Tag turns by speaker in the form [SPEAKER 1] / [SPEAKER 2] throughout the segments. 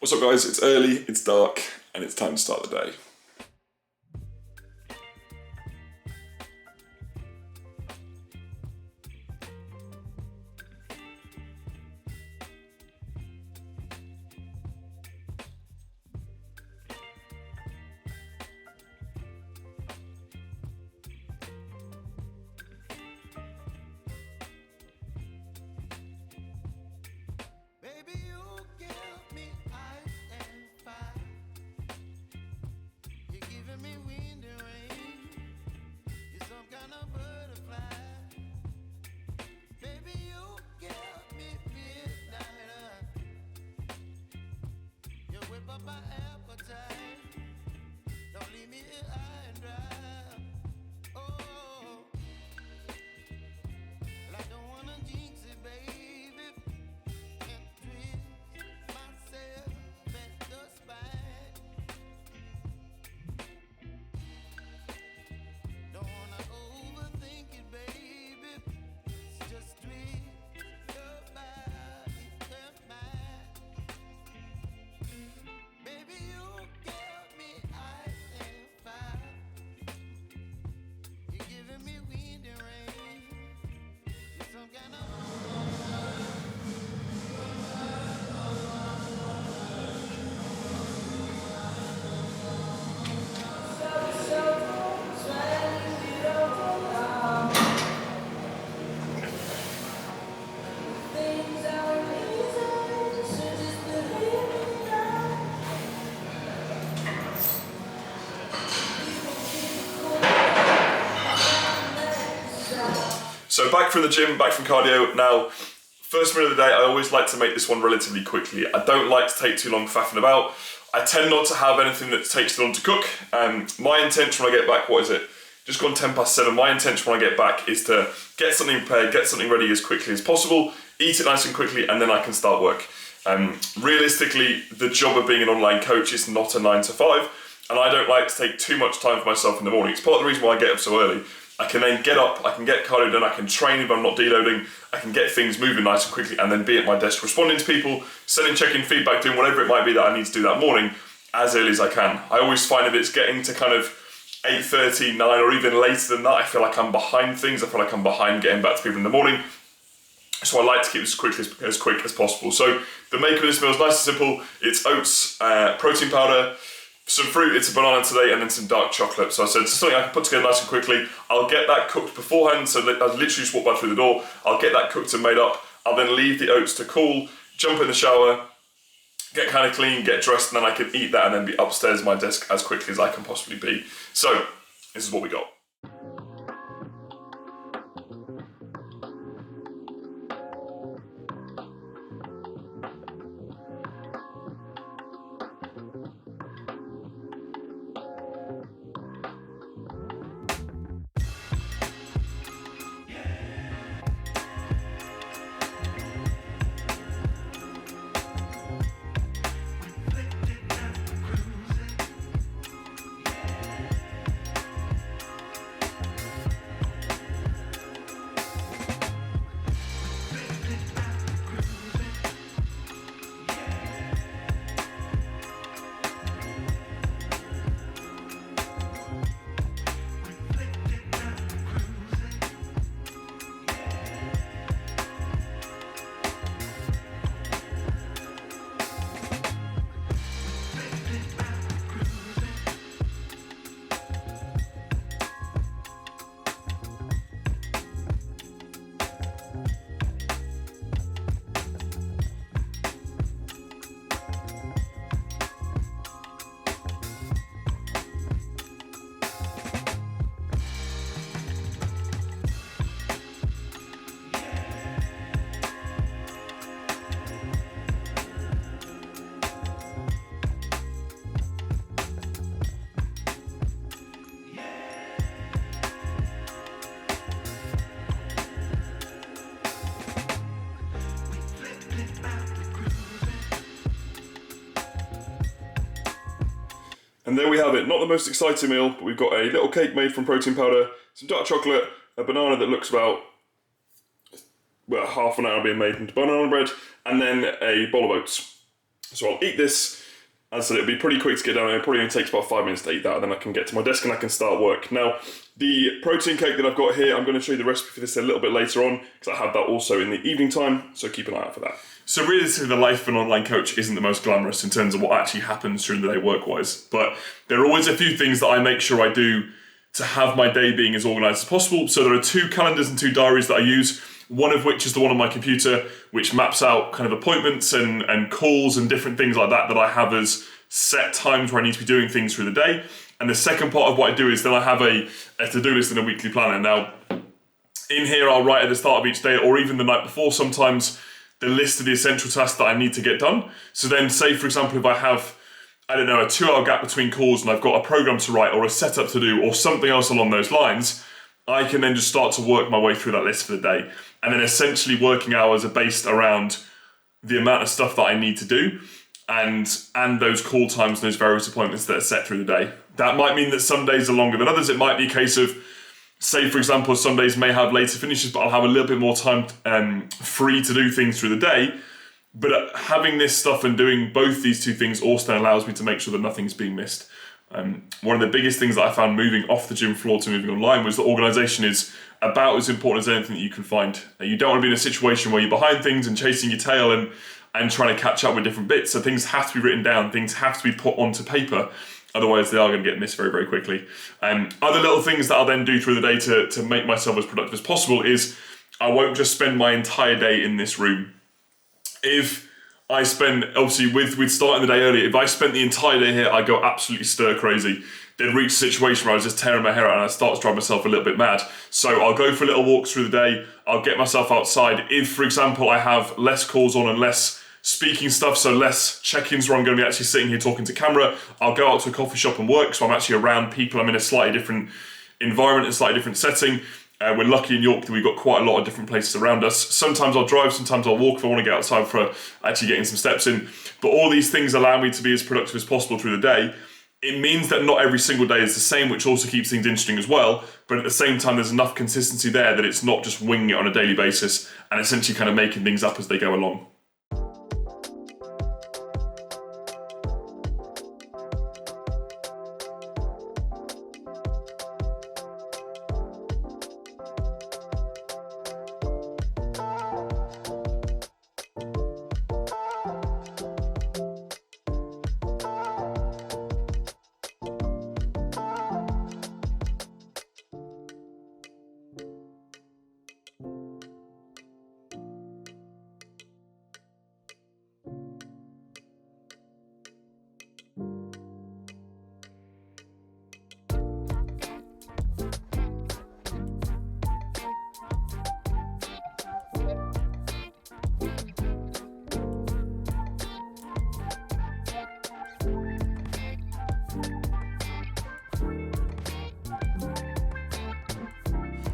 [SPEAKER 1] What's up guys, it's early, it's dark, and it's time to start the day. So back from the gym, back from cardio. Now, first meal of the day, I always like to make this one relatively quickly. I don't like to take too long faffing about. I tend not to have anything that takes too long to cook. My intention when I get back, just gone 7:10. My intention when I get back is to get something prepared, get something ready as quickly as possible, eat it nice and quickly, and then I can start work. Realistically, the job of being an online coach is not a 9 to 5, and I don't like to take too much time for myself in the morning. It's part of the reason why I get up so early. I can then get up, I can get cardio done, I can train if I'm not deloading, I can get things moving nice and quickly, and then be at my desk responding to people, sending check-in feedback, doing whatever it might be that I need to do that morning as early as I can. I always find if it's getting to kind of 8:30, 9, or even later than that, I feel like I'm behind things. I feel like I'm behind getting back to people in the morning. So I like to keep this as quick as possible. So the make of this meal is nice and simple. It's oats, protein powder, some fruit, it's a banana today, and then some dark chocolate. So I said, it's something I can put together nice and quickly. I'll get that cooked beforehand, so I literally just walk back through the door. I'll get that cooked and made up. I'll then leave the oats to cool, jump in the shower, get kind of clean, get dressed, and then I can eat that and then be upstairs at my desk as quickly as I can possibly be. So, this is what we got. And there we have it. Not the most exciting meal, but we've got a little cake made from protein powder, some dark chocolate, a banana that looks about, well, half an hour being made into banana bread, and then a bowl of oats. So I'll eat this. As I said, it'll be pretty quick to get down. It probably only takes about 5 minutes to eat that, and then I can get to my desk and I can start work. Now, the protein cake that I've got here, I'm going to show you the recipe for this a little bit later on, because I have that also in the evening time, so keep an eye out for that. So realistically, the life of an online coach isn't the most glamorous in terms of what actually happens during the day work-wise, but there are always a few things that I make sure I do to have my day being as organised as possible. So there are 2 calendars and 2 diaries that I use, one of which is the one on my computer, which maps out kind of appointments and calls and different things like that I have as set times where I need to be doing things through the day. And the second part of what I do is then I have a to-do list and a weekly planner. Now, in here I'll write at the start of each day, or even the night before sometimes, the list of the essential tasks that I need to get done. So then say, for example, if I have, I don't know, a 2-hour gap between calls and I've got a program to write or a setup to do or something else along those lines, I can then just start to work my way through that list for the day. And then essentially working hours are based around the amount of stuff that I need to do and those call times and those various appointments that are set through the day. That might mean that some days are longer than others. It might be a case of, say for example, some days may have later finishes, but I'll have a little bit more time free to do things through the day. But having this stuff and doing both these 2 things also allows me to make sure that nothing's being missed. One of the biggest things that I found moving off the gym floor to moving online was that organisation is about as important as anything that you can find. You don't want to be in a situation where you're behind things and chasing your tail and trying to catch up with different bits. So things have to be written down, things have to be put onto paper, otherwise they are going to get missed very, very quickly. Other little things that I'll then do through the day to make myself as productive as possible is I won't just spend my entire day in this room. If I spend, obviously with starting the day early, if I spent the entire day here, I'd go absolutely stir crazy. Then reach a situation where I was just tearing my hair out and I start to drive myself a little bit mad. So I'll go for little walks through the day, I'll get myself outside. If, for example, I have less calls on and less speaking stuff, so less check-ins where I'm going to be actually sitting here talking to camera, I'll go out to a coffee shop and work, so I'm actually around people, I'm in a slightly different environment, a slightly different setting. We're lucky in York that we've got quite a lot of different places around us. Sometimes I'll drive, sometimes I'll walk if I want to get outside for actually getting some steps in. But all these things allow me to be as productive as possible through the day. It means that not every single day is the same, which also keeps things interesting as well. But at the same time, there's enough consistency there that it's not just winging it on a daily basis and essentially kind of making things up as they go along.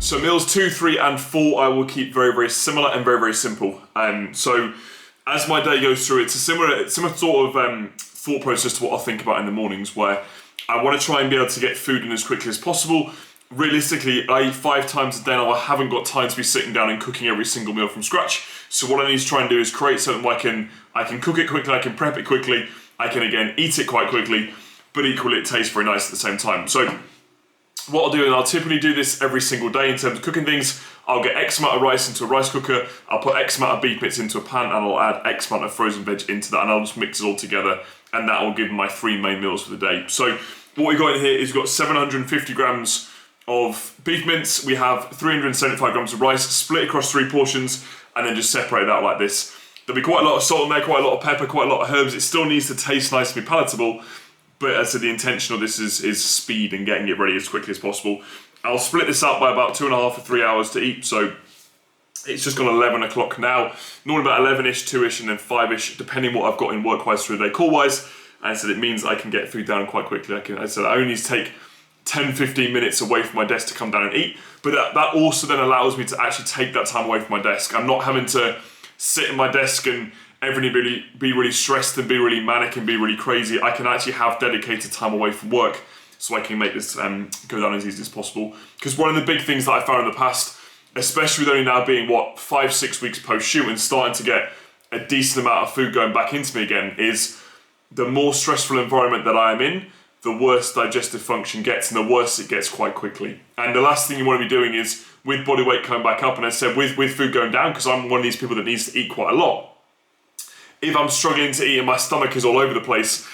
[SPEAKER 1] So meals 2, 3 and 4 I will keep very, very similar and very, very simple. So as my day goes through, it's a similar sort of thought process to what I'll think about in the mornings, where I want to try and be able to get food in as quickly as possible. Realistically, I eat 5 times a day and I haven't got time to be sitting down and cooking every single meal from scratch. So what I need to try and do is create something where I can cook it quickly, I can prep it quickly, I can again eat it quite quickly, but equally it tastes very nice at the same time. So what I'll do, and I'll typically do this every single day in terms of cooking things, I'll get X amount of rice into a rice cooker, I'll put X amount of beef bits into a pan, and I'll add X amount of frozen veg into that, and I'll just mix it all together, and that will give my 3 main meals for the day. So what we've got in here is we've got 750 grams of beef mince, we have 375 grams of rice, split across 3 portions, and then just separate it out like this. There'll be quite a lot of salt in there, quite a lot of pepper, quite a lot of herbs. It still needs to taste nice and be palatable, but as I said, the intention of this is speed and getting it ready as quickly as possible. I'll split this up by about 2.5 or 3 hours to eat, so it's just gone 11 o'clock now. Normally about 11ish, 2ish, and then 5ish, depending what I've got in work-wise through the day, call-wise. And so it means I can get food down quite quickly. I only need to take 10-15 minutes away from my desk to come down and eat, but that also then allows me to actually take that time away from my desk. I'm not having to sit at my desk and everybody be really stressed and be really manic and be really crazy. I can actually have dedicated time away from work so I can make this go down as easy as possible. Because one of the big things that I found in the past, especially with only now being 5-6 weeks post shoot and starting to get a decent amount of food going back into me again, is the more stressful environment that I am in, the worse digestive function gets, and the worse it gets quite quickly. And the last thing you want to be doing is, with body weight coming back up, and as I said, with food going down, because I'm one of these people that needs to eat quite a lot, if I'm struggling to eat and my stomach is all over the place,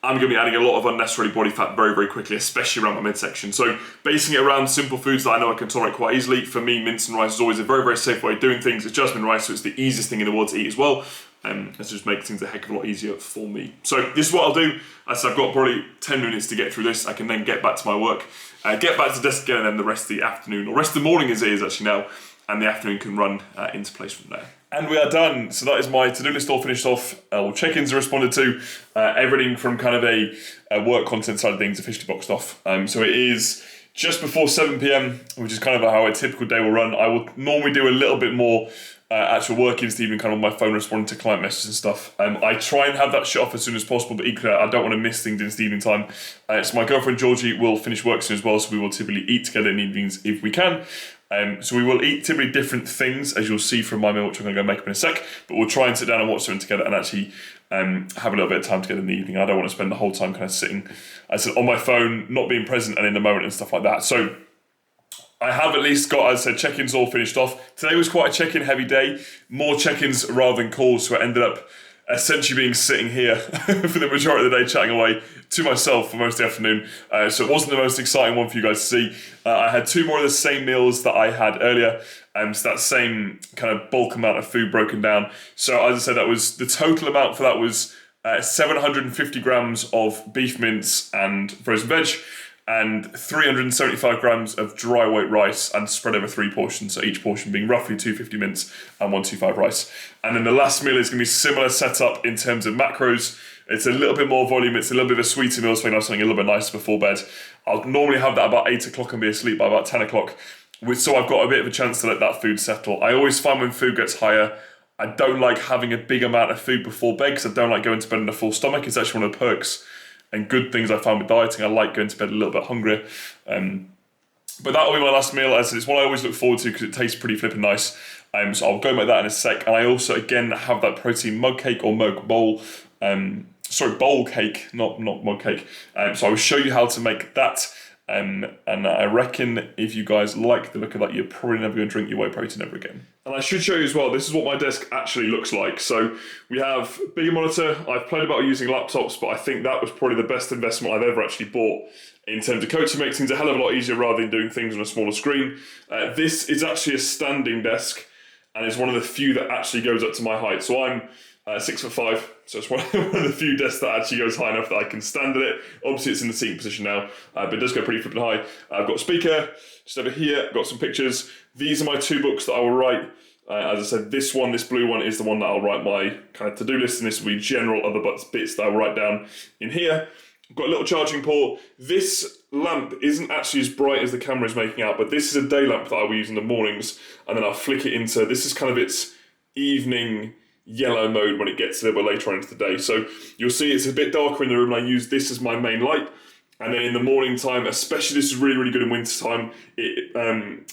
[SPEAKER 1] I'm going to be adding a lot of unnecessary body fat very, very quickly, especially around my midsection. So basing it around simple foods that I know I can tolerate quite easily, for me, mince and rice is always a very, very safe way of doing things. It's jasmine rice, so it's the easiest thing in the world to eat as well. It just makes things a heck of a lot easier for me. So this is what I'll do. As I've got probably 10 minutes to get through this. I can then get back to my work, get back to the desk again, and then the rest of the afternoon, or rest of the morning as it is actually now, and the afternoon can run into place from there. And we are done. So that is my to-do list all finished off. All check-ins are responded to. Everything from kind of a work content side of things officially boxed off. So it is just before 7 p.m, which is kind of how a typical day will run. I will normally do a little bit more actual work into the evening, kind of on my phone, responding to client messages and stuff. I try and have that shut off as soon as possible, but equally I don't want to miss things into the evening time. So my girlfriend Georgie will finish work soon as well, so we will typically eat together in the evenings if we can. So we will eat typically different things, as you'll see from my meal, which I'm going to go make up in a sec, but we'll try and sit down and watch something together and actually have a little bit of time together in the evening. I don't want to spend the whole time kind of sitting, as I said, on my phone, not being present and in the moment and stuff like that. So I have at least got, as I said, check-ins all finished off. Today was quite a check-in heavy day, more check-ins rather than calls, so I ended up essentially being sitting here for the majority of the day chatting away to myself for most of the afternoon. So it wasn't the most exciting one for you guys to see. I had 2 more of the same meals that I had earlier, so that same kind of bulk amount of food broken down. So as I said, that was the total amount for that was 750 grams of beef mince and frozen veg, and 375 grams of dry white rice, and spread over 3 portions, so each portion being roughly 250 mince and 125 rice. And then the last meal is going to be similar setup in terms of macros. It's a little bit more volume, it's a little bit of a sweeter meal, so I can have something a little bit nicer before bed. I'll normally have that about 8 o'clock and be asleep by about 10 o'clock, so I've got a bit of a chance to let that food settle. I always find when food gets higher, I don't like having a big amount of food before bed, because I don't like going to bed on a full stomach. It's actually one of the perks and good things I find with dieting. I like going to bed a little bit hungrier. But that'll be my last meal. As I said, it's one I always look forward to because it tastes pretty flipping nice. So I'll go make that in a sec. And I also, again, have that protein mug cake or mug bowl. Bowl cake, not mug cake. So I will show you how to make that. And I reckon if you guys like the look of that, you're probably never going to drink your whey protein ever again. And I should show you as well, this is what my desk actually looks like. So we have a bigger monitor. I've played about using laptops, but I think that was probably the best investment I've ever actually bought in terms of coaching. Makes things a hell of a lot easier rather than doing things on a smaller screen. This is actually a standing desk, and it's one of the few that actually goes up to my height. So I'm 6'5", so it's one of the few desks that actually goes high enough that I can stand at it. Obviously it's in the seating position now, but it does go pretty flipping high. I've got a speaker just over here, I've got some pictures. These are my 2 books that I will write. As I said, this blue one is the one that I'll write my kind of to-do list, and this will be general other bits that I'll write down in here. I've got a little charging port. This lamp isn't actually as bright as the camera is making out, but this is a day lamp that I will use in the mornings, and then I'll flick it into, this is kind of its evening yellow mode when it gets a little bit later on into the day. So you'll see it's a bit darker in the room, and I use this as my main light. And then in the morning time, especially this is really, really good in winter time, it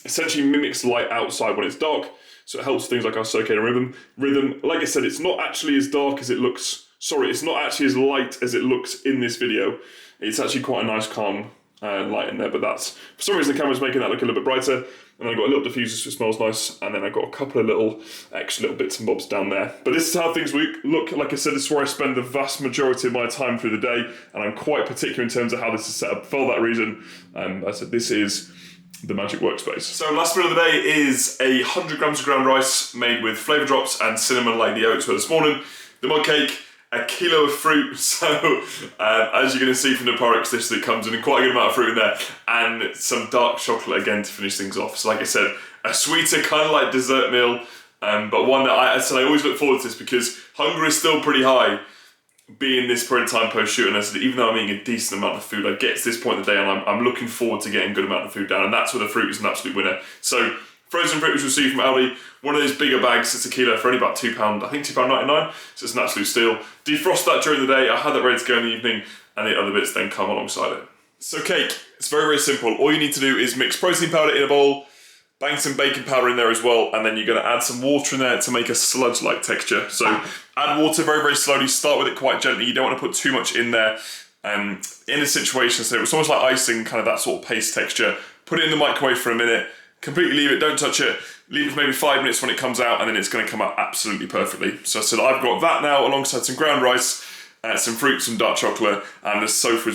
[SPEAKER 1] essentially mimics light outside when it's dark. So it helps things like our circadian rhythm. Like I said, it's not actually as dark as it looks. Sorry, it's not actually as light as it looks in this video. It's actually quite a nice calm light in there, but that's, for some reason the camera's making that look a little bit brighter. And I've got a little diffuser so it smells nice, and then I've got a couple of little extra little bits and bobs down there. But this is how things look. Like I said, this is where I spend the vast majority of my time through the day, and I'm quite particular in terms of how this is set up for that reason. I said this is the magic workspace. So last meal of the day is 100 grams of ground rice made with flavour drops and cinnamon like the oats were this morning. The mug cake, a kilo of fruit, so as you're going to see from the Pyrex dish, that comes in quite a good amount of fruit in there, and some dark chocolate again to finish things off. So like I said, a sweeter kind of like dessert meal, but one that I always look forward to this because hunger is still pretty high being this point in time post shoot, and I said even though I'm eating a decent amount of food, I get to this point of the day and I'm looking forward to getting a good amount of food down, and that's where the fruit is an absolute winner. So frozen fruit, which you'll see from Aldi, one of those bigger bags, it's a kilo for only about £2, I think £2.99, so it's an absolute steal. Defrost that during the day, I had that ready to go in the evening, and the other bits then come alongside it. So cake, it's very, very simple. All you need to do is mix protein powder in a bowl, Bang some baking powder in there as well, and then you're going to add some water in there to make a sludge-like texture. So add water very, very slowly. Start with it quite gently. You don't want to put too much in there in a situation. So it's almost like icing, kind of that sort of paste texture. Put it in the microwave for a minute. Completely leave it. Don't touch it. Leave it for maybe 5 minutes when it comes out, and then it's going to come out absolutely perfectly. So I said I've got that now alongside some ground rice, some fruit, some dark chocolate, and the sofa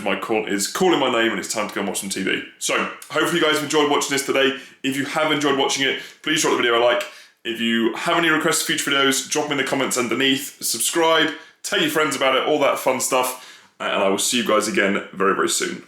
[SPEAKER 1] is calling my name, and it's time to go and watch some TV. So hopefully you guys have enjoyed watching this today. If you have enjoyed watching it, please drop the video a like. If you have any requests for future videos, drop them in the comments underneath. Subscribe, tell your friends about it, all that fun stuff, and I will see you guys again very, very soon.